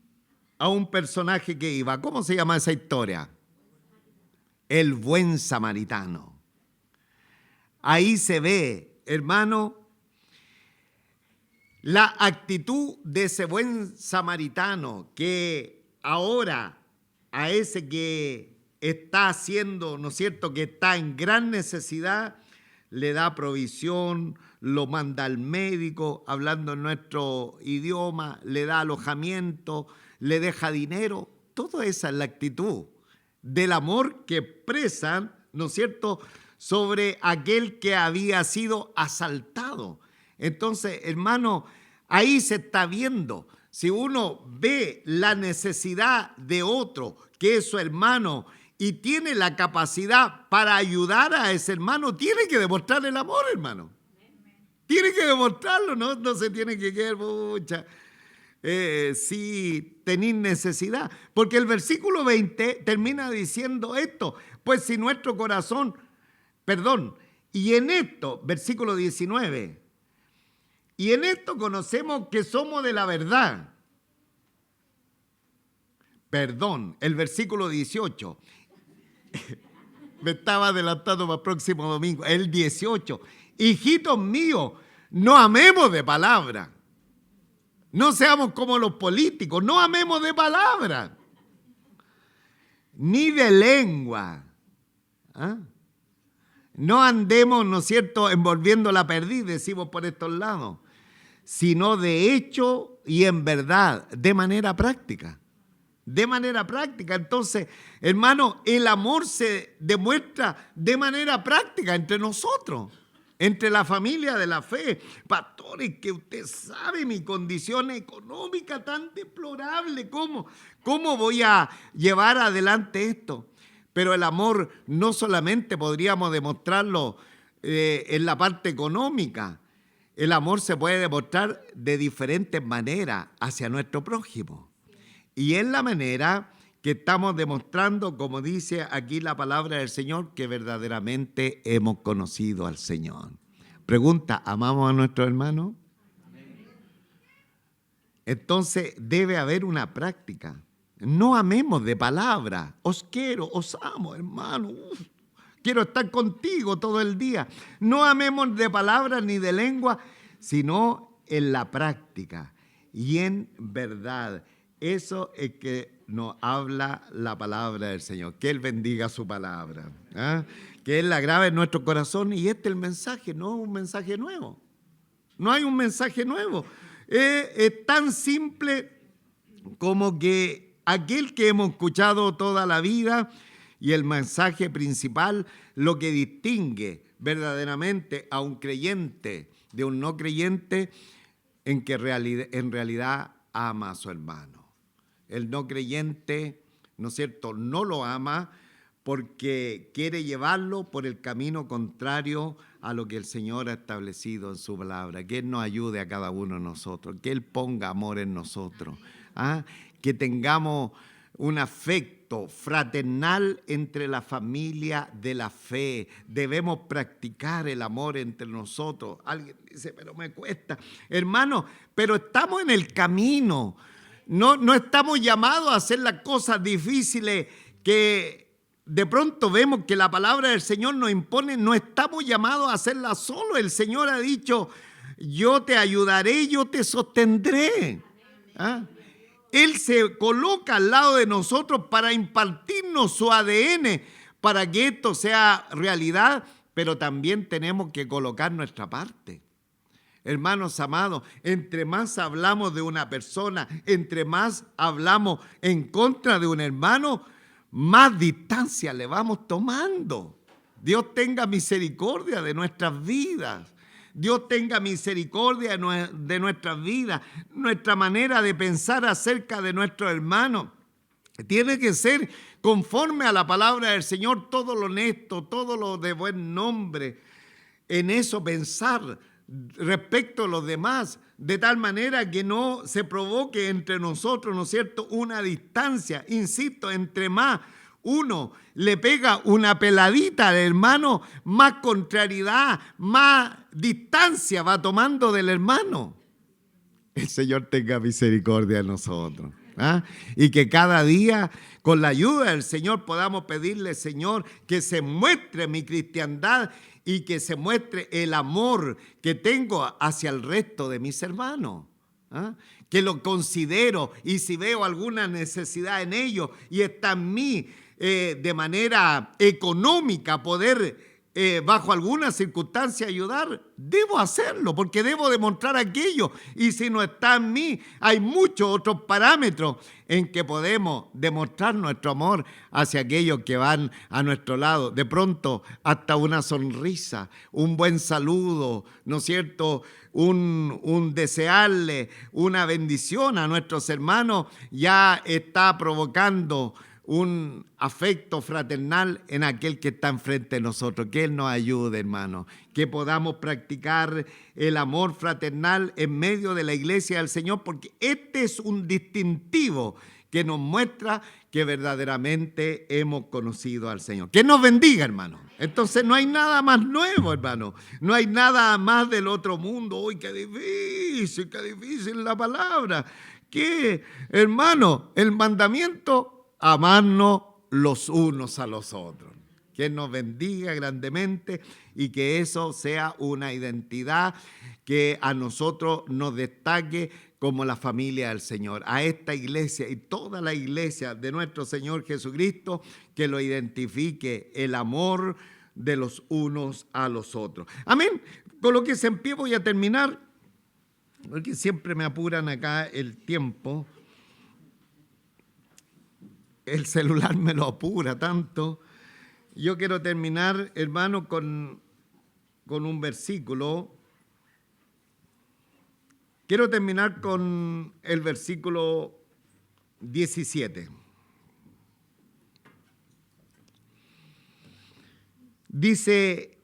a un personaje que iba. ¿Cómo se llama esa historia? El buen samaritano. Ahí se ve, hermano, la actitud de ese buen samaritano que ahora a ese que está haciendo, ¿no es cierto?, que está en gran necesidad, le da provisión, lo manda al médico, hablando en nuestro idioma, le da alojamiento, le deja dinero. Toda esa es la actitud del amor que expresan, ¿no es cierto?, sobre aquel que había sido asaltado. Entonces, hermano, ahí se está viendo. Si uno ve la necesidad de otro, que es su hermano, y tiene la capacidad para ayudar a ese hermano, tiene que demostrar el amor, hermano. Tiene que demostrarlo, no se tiene que quedar, pucha, si tenéis necesidad. Porque el versículo 20 termina diciendo esto, pues si nuestro corazón, y en esto, versículo 19, y en esto conocemos que somos de la verdad. El versículo 18. Me estaba adelantando para el próximo domingo. El 18. Hijitos míos, no amemos de palabra. No seamos como los políticos. No amemos de palabra. Ni de lengua. No andemos, ¿no es cierto?, envolviendo la perdiz, decimos por estos lados, sino de hecho y en verdad, de manera práctica. De manera práctica. Entonces, hermano, el amor se demuestra de manera práctica entre nosotros, entre la familia de la fe. Pastores, que usted sabe mi condición económica tan deplorable, ¿cómo voy a llevar adelante esto? Pero el amor no solamente podríamos demostrarlo en la parte económica. El amor se puede demostrar de diferentes maneras hacia nuestro prójimo. Y es la manera que estamos demostrando, como dice aquí la palabra del Señor, que verdaderamente hemos conocido al Señor. Pregunta, ¿amamos a nuestros hermanos? Entonces debe haber una práctica. No amemos de palabra. Os quiero, os amo, hermano. Quiero estar contigo todo el día. No amemos de palabra ni de lengua, sino en la práctica y en verdad. Eso es que nos habla la palabra del Señor. Que Él bendiga su palabra. Que Él la grabe en nuestro corazón. Y este es el mensaje, no es un mensaje nuevo. No hay un mensaje nuevo. Es tan simple como que aquel que hemos escuchado toda la vida, y el mensaje principal, lo que distingue verdaderamente a un creyente de un no creyente en que en realidad ama a su hermano. El no creyente, ¿no es cierto?, no lo ama porque quiere llevarlo por el camino contrario a lo que el Señor ha establecido en su palabra. Que Él nos ayude a cada uno de nosotros, que Él ponga amor en nosotros, que tengamos un afecto fraternal entre la familia de la fe. Debemos practicar el amor entre nosotros. Alguien dice, pero me cuesta. Hermano, pero estamos en el camino. No estamos llamados a hacer las cosas difíciles que de pronto vemos que la palabra del Señor nos impone. No estamos llamados a hacerlas solo. El Señor ha dicho, yo te ayudaré, yo te sostendré. Él se coloca al lado de nosotros para impartirnos su ADN, para que esto sea realidad, pero también tenemos que colocar nuestra parte. Hermanos amados, entre más hablamos de una persona, entre más hablamos en contra de un hermano, más distancia le vamos tomando. Dios tenga misericordia de nuestras vidas. Dios tenga misericordia de nuestras vidas. Nuestra manera de pensar acerca de nuestros hermanos tiene que ser conforme a la palabra del Señor, todo lo honesto, todo lo de buen nombre. En eso pensar respecto a los demás, de tal manera que no se provoque entre nosotros, ¿no es cierto?, una distancia. Insisto, entre más uno le pega una peladita al hermano, más contrariedad, más distancia va tomando del hermano. El Señor tenga misericordia de nosotros. Y que cada día, con la ayuda del Señor, podamos pedirle, Señor, que se muestre mi cristiandad y que se muestre el amor que tengo hacia el resto de mis hermanos. Que lo considero, y si veo alguna necesidad en ellos y está en mí de manera económica poder bajo alguna circunstancia ayudar, debo hacerlo porque debo demostrar aquello. Y si no está en mí, hay muchos otros parámetros en que podemos demostrar nuestro amor hacia aquellos que van a nuestro lado. De pronto, hasta una sonrisa, un buen saludo, ¿no es cierto?, un desearle una bendición a nuestros hermanos ya está provocando un afecto fraternal en aquel que está enfrente de nosotros. Que Él nos ayude, hermano, que podamos practicar el amor fraternal en medio de la iglesia del Señor, porque este es un distintivo que nos muestra que verdaderamente hemos conocido al Señor. Que nos bendiga, hermano. Entonces no hay nada más nuevo, hermano. No hay nada más del otro mundo. ¡Uy, qué difícil la palabra! Que, hermano, el mandamiento, amarnos los unos a los otros. Que nos bendiga grandemente y que eso sea una identidad que a nosotros nos destaque como la familia del Señor. A esta iglesia y toda la iglesia de nuestro Señor Jesucristo, que lo identifique el amor de los unos a los otros. Amén. Colóquese en pie, voy a terminar, porque siempre me apuran acá el tiempo. El celular me lo apura tanto. Yo quiero terminar, hermano, con un versículo. Quiero terminar con el versículo 17. Dice,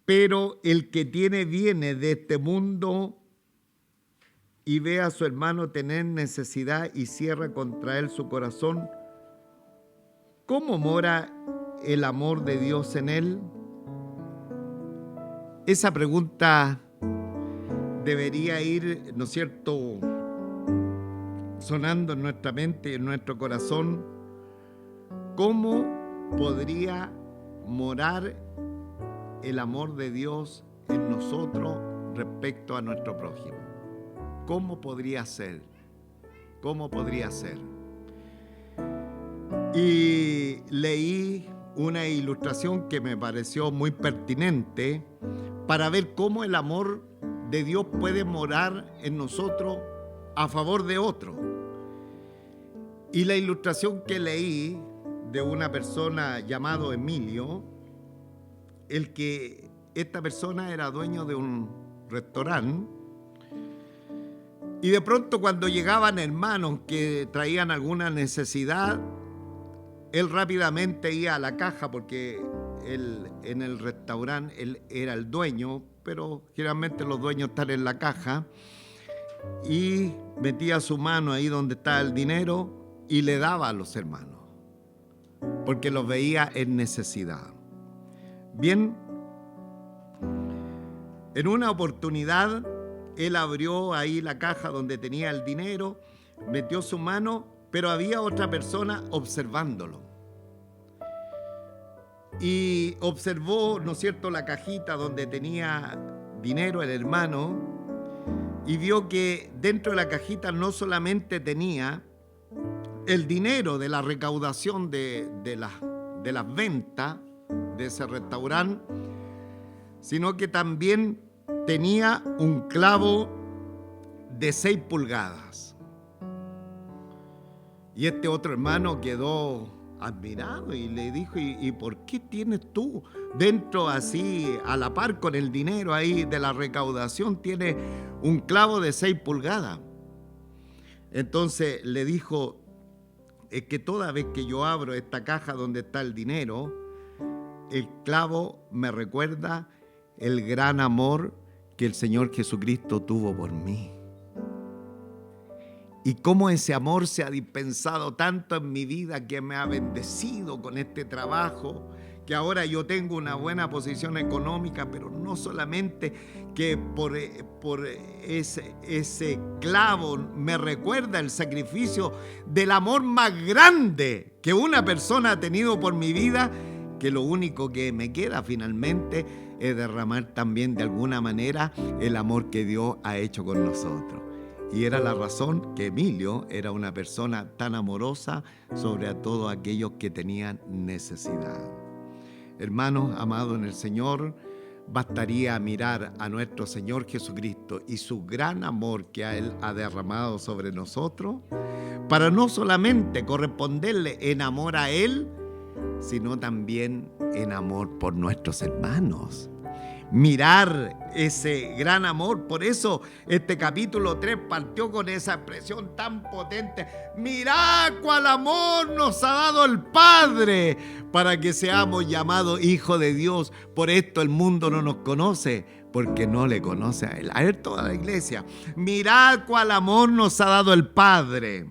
pero el que tiene bienes de este mundo y ve a su hermano tener necesidad y cierra contra él su corazón, ¿cómo mora el amor de Dios en él? Esa pregunta debería ir, ¿no es cierto?, sonando en nuestra mente y en nuestro corazón. ¿Cómo podría morar el amor de Dios en nosotros respecto a nuestro prójimo? ¿Cómo podría ser? ¿Cómo podría ser? Y leí una ilustración que me pareció muy pertinente para ver cómo el amor de Dios puede morar en nosotros a favor de otro. Y la ilustración que leí de una persona llamado Emilio, esta persona era dueño de un restaurante, y de pronto cuando llegaban hermanos que traían alguna necesidad, él rápidamente iba a la caja, porque él, en el restaurante él era el dueño, pero generalmente los dueños están en la caja, y metía su mano ahí donde está el dinero y le daba a los hermanos, porque los veía en necesidad. Bien, en una oportunidad él abrió ahí la caja donde tenía el dinero, metió su mano, pero había otra persona observándolo. Y observó, ¿no es cierto?, la cajita donde tenía dinero el hermano, y vio que dentro de la cajita no solamente tenía el dinero de la recaudación de las ventas de ese restaurante, sino que también tenía un clavo de 6 pulgadas. Y este otro hermano quedó admirado y le dijo: ¿Y por qué tienes tú dentro, así a la par con el dinero ahí de la recaudación, tienes un clavo de 6 pulgadas? Entonces le dijo: es que toda vez que yo abro esta caja donde está el dinero, el clavo me recuerda el gran amor que el Señor Jesucristo tuvo por mí. Y cómo ese amor se ha dispensado tanto en mi vida, que me ha bendecido con este trabajo, que ahora yo tengo una buena posición económica, pero no solamente que por ese clavo me recuerda el sacrificio del amor más grande que una persona ha tenido por mi vida, que lo único que me queda finalmente es derramar también de alguna manera el amor que Dios ha hecho con nosotros. Y era la razón que Emilio era una persona tan amorosa sobre a todos aquellos que tenían necesidad. Hermanos amados en el Señor, bastaría mirar a nuestro Señor Jesucristo y su gran amor que Él ha derramado sobre nosotros, para no solamente corresponderle en amor a Él, sino también en amor por nuestros hermanos. Mirar ese gran amor. Por eso este capítulo 3 partió con esa expresión tan potente: mirad cuál amor nos ha dado el Padre para que seamos llamados hijos de Dios. Por esto el mundo no nos conoce, porque no le conoce a Él. A ver, toda la iglesia: mirad cuál amor nos ha dado el Padre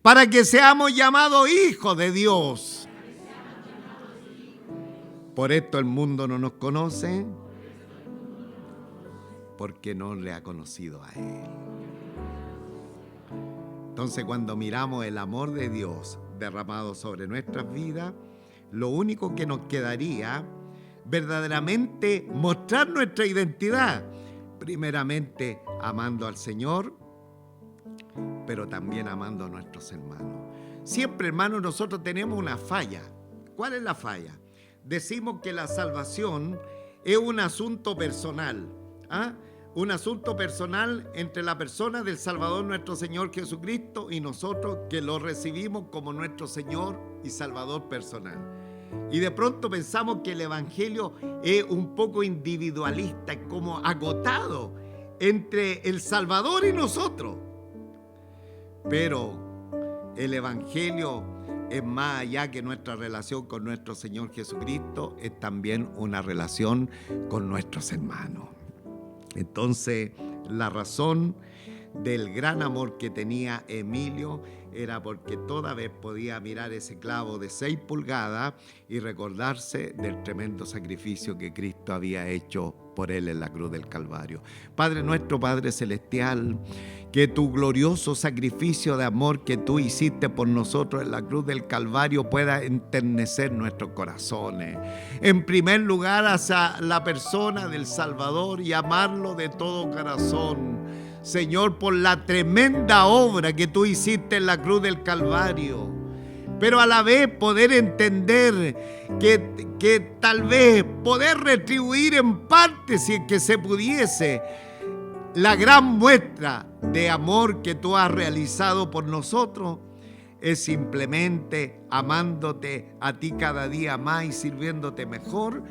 para que seamos llamados hijos de Dios. Por esto el mundo no nos conoce, porque no le ha conocido a Él. Entonces, cuando miramos el amor de Dios derramado sobre nuestras vidas, lo único que nos quedaría verdaderamente mostrar nuestra identidad, primeramente amando al Señor, pero también amando a nuestros hermanos. Siempre, hermanos, nosotros tenemos una falla. ¿Cuál es la falla? Decimos que la salvación es un asunto personal, un asunto personal entre la persona del Salvador nuestro Señor Jesucristo y nosotros, que lo recibimos como nuestro Señor y Salvador personal. Y de pronto pensamos que el Evangelio es un poco individualista, es como agotado entre el Salvador y nosotros. Pero el Evangelio es más allá que nuestra relación con nuestro Señor Jesucristo, es también una relación con nuestros hermanos. Entonces, la razón del gran amor que tenía Emilio era porque toda vez podía mirar ese clavo de 6 pulgadas y recordarse del tremendo sacrificio que Cristo había hecho por él en la cruz del Calvario. Padre nuestro, Padre celestial, que tu glorioso sacrificio de amor que tú hiciste por nosotros en la cruz del Calvario pueda enternecer nuestros corazones. En primer lugar, hacia la persona del Salvador, y amarlo de todo corazón. Señor, por la tremenda obra que tú hiciste en la cruz del Calvario. Pero a la vez poder entender que tal vez poder retribuir en parte, si es que se pudiese, la gran muestra de amor que tú has realizado por nosotros, es simplemente amándote a ti cada día más y sirviéndote mejor,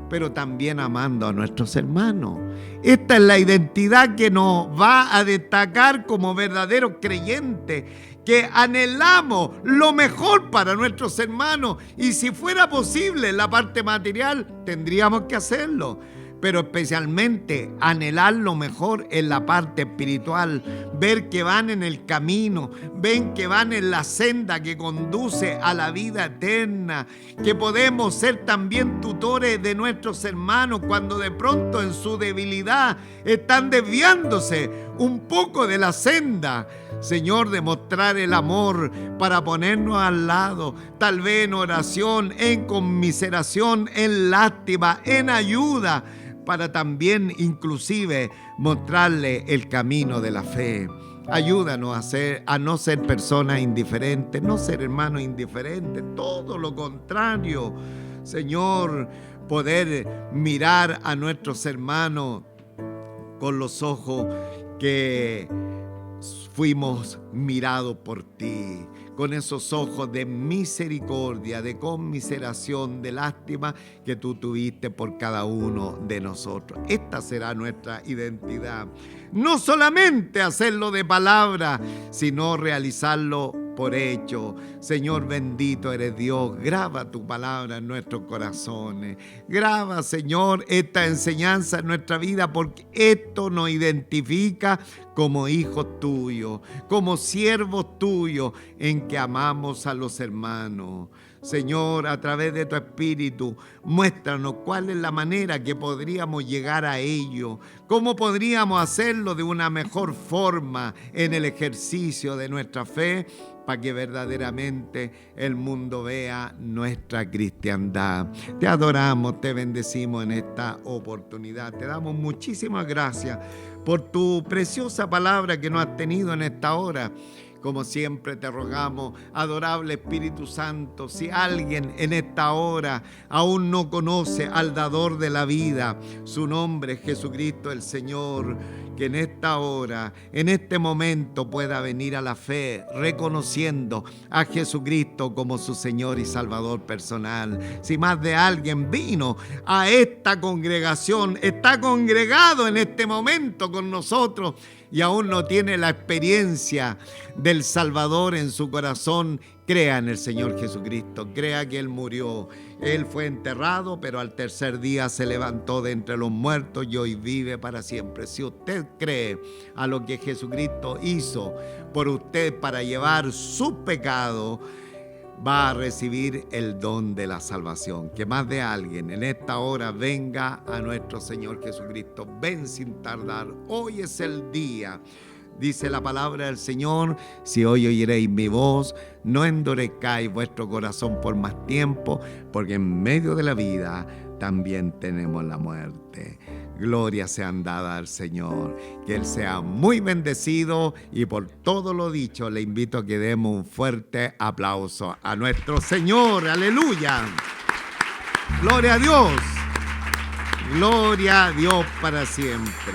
pero también amando a nuestros hermanos. Esta es la identidad que nos va a destacar como verdaderos creyentes, que anhelamos lo mejor para nuestros hermanos, y si fuera posible en la parte material, tendríamos que hacerlo, pero especialmente anhelar lo mejor en la parte espiritual, ver que van en el camino, ven que van en la senda que conduce a la vida eterna, que podemos ser también tutores de nuestros hermanos cuando de pronto en su debilidad están desviándose un poco de la senda. Señor, demostrar el amor para ponernos al lado, tal vez en oración, en conmiseración, en lástima, en ayuda, para también inclusive mostrarle el camino de la fe. Ayúdanos a no ser personas indiferentes, no ser hermanos indiferentes, todo lo contrario. Señor, poder mirar a nuestros hermanos con los ojos que fuimos mirados por ti, con esos ojos de misericordia, de conmiseración, de lástima que tú tuviste por cada uno de nosotros. Esta será nuestra identidad. No solamente hacerlo de palabra, sino realizarlo por hecho. Señor, bendito eres Dios. Graba tu palabra en nuestros corazones. Graba, Señor, esta enseñanza en nuestra vida, porque esto nos identifica como hijos tuyos, como siervos tuyos, en que amamos a los hermanos. Señor, a través de tu Espíritu, muéstranos cuál es la manera que podríamos llegar a ello, cómo podríamos hacerlo de una mejor forma en el ejercicio de nuestra fe, para que verdaderamente el mundo vea nuestra cristiandad. Te adoramos, te bendecimos en esta oportunidad. Te damos muchísimas gracias por tu preciosa palabra que nos has tenido en esta hora. Como siempre te rogamos, adorable Espíritu Santo, si alguien en esta hora aún no conoce al dador de la vida, su nombre es Jesucristo el Señor, que en esta hora, en este momento pueda venir a la fe, reconociendo a Jesucristo como su Señor y Salvador personal. Si más de alguien vino a esta congregación, está congregado en este momento con nosotros, y aún no tiene la experiencia del Salvador en su corazón, crea en el Señor Jesucristo, crea que Él murió, Él fue enterrado, pero al tercer día se levantó de entre los muertos y hoy vive para siempre. Si usted cree a lo que Jesucristo hizo por usted para llevar su pecado, va a recibir el don de la salvación. Que más de alguien en esta hora venga a nuestro Señor Jesucristo. Ven sin tardar. Hoy es el día. Dice la palabra del Señor: si hoy oyeréis mi voz, no endurezcáis vuestro corazón por más tiempo, porque en medio de la vida también tenemos la muerte. Gloria sean dadas al Señor, que Él sea muy bendecido, y por todo lo dicho le invito a que demos un fuerte aplauso a nuestro Señor. Aleluya. Gloria a Dios. Gloria a Dios para siempre.